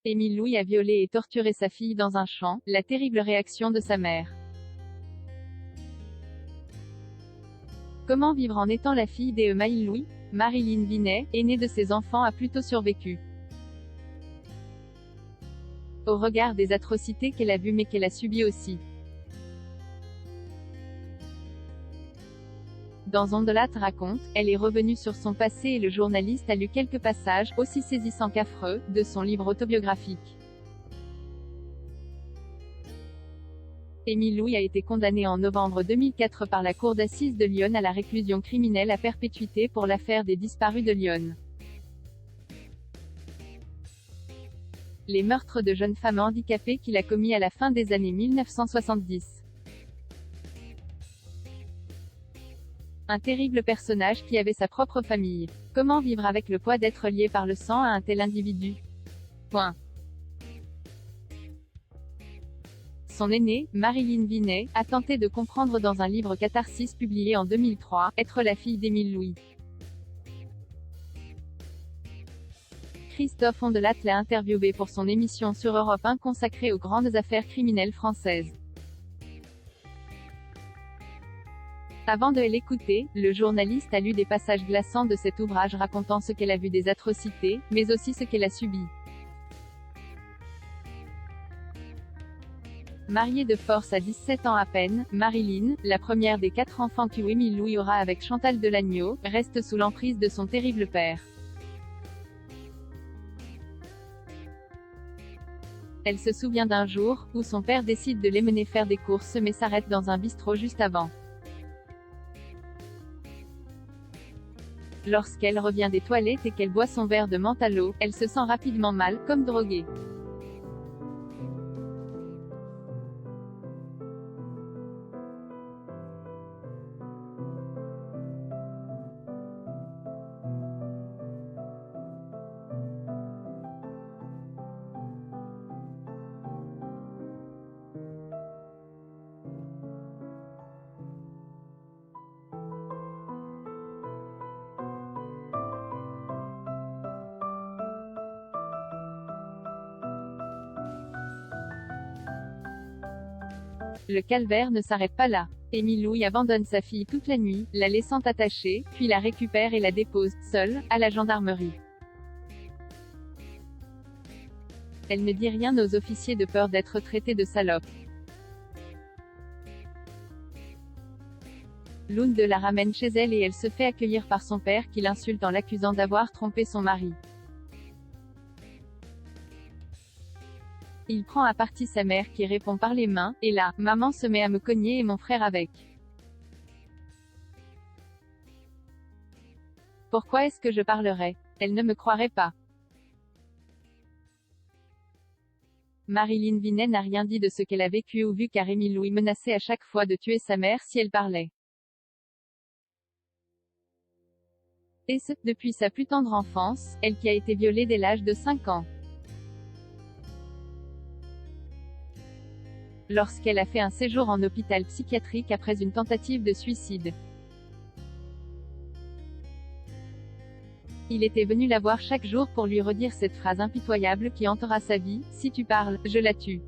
Émile Louis a violé et torturé sa fille dans un champ, la terrible réaction de sa mère. Comment vivre en étant la fille d'Émile Louis? Marilyn Vinet, aînée de ses enfants, a plutôt survécu. Au regard des atrocités qu'elle a vues mais qu'elle a subies aussi. Dans Ondelat raconte, elle est revenue sur son passé et le journaliste a lu quelques passages, aussi saisissants qu'affreux, de son livre autobiographique. Émile Louis a été condamné en novembre 2004 par la cour d'assises de Lyon à la réclusion criminelle à perpétuité pour l'affaire des disparus de Lyon. Les meurtres de jeunes femmes handicapées qu'il a commis à la fin des années 1970. Un terrible personnage qui avait sa propre famille. Comment vivre avec le poids d'être lié par le sang à un tel individu? Point. Son aînée, Marilyn Vinet, a tenté de comprendre dans un livre Catharsis publié en 2003, être la fille d'Émile Louis. Christophe Ondelat l'a interviewé pour son émission sur Europe 1 consacrée aux grandes affaires criminelles françaises. Avant de l'écouter, le journaliste a lu des passages glaçants de cet ouvrage racontant ce qu'elle a vu des atrocités, mais aussi ce qu'elle a subi. Mariée de force à 17 ans à peine, Marilyn, la première des 4 enfants qu'Émile Louis aura avec Chantal Delagneau, reste sous l'emprise de son terrible père. Elle se souvient d'un jour, où son père décide de les mener faire des courses mais s'arrête dans un bistrot juste avant. Lorsqu'elle revient des toilettes et qu'elle boit son verre de menthe à l'eau, elle se sent rapidement mal, comme droguée. Le calvaire ne s'arrête pas là. Émile Louis abandonne sa fille toute la nuit, la laissant attachée, puis la récupère et la dépose, seule, à la gendarmerie. Elle ne dit rien aux officiers de peur d'être traitée de salope. Lund la ramène chez elle et elle se fait accueillir par son père qui l'insulte en l'accusant d'avoir trompé son mari. Il prend à partie sa mère qui répond par les mains, et là, maman se met à me cogner et mon frère avec. Pourquoi est-ce que je parlerais? Elle ne me croirait pas. Marilyn Vinet n'a rien dit de ce qu'elle a vécu ou vu car Émile Louis menaçait à chaque fois de tuer sa mère si elle parlait. Et ce, depuis sa plus tendre enfance, elle qui a été violée dès l'âge de 5 ans. Lorsqu'elle a fait un séjour en hôpital psychiatrique après une tentative de suicide. Il était venu la voir chaque jour pour lui redire cette phrase impitoyable qui hantera sa vie, si tu parles, je la tue.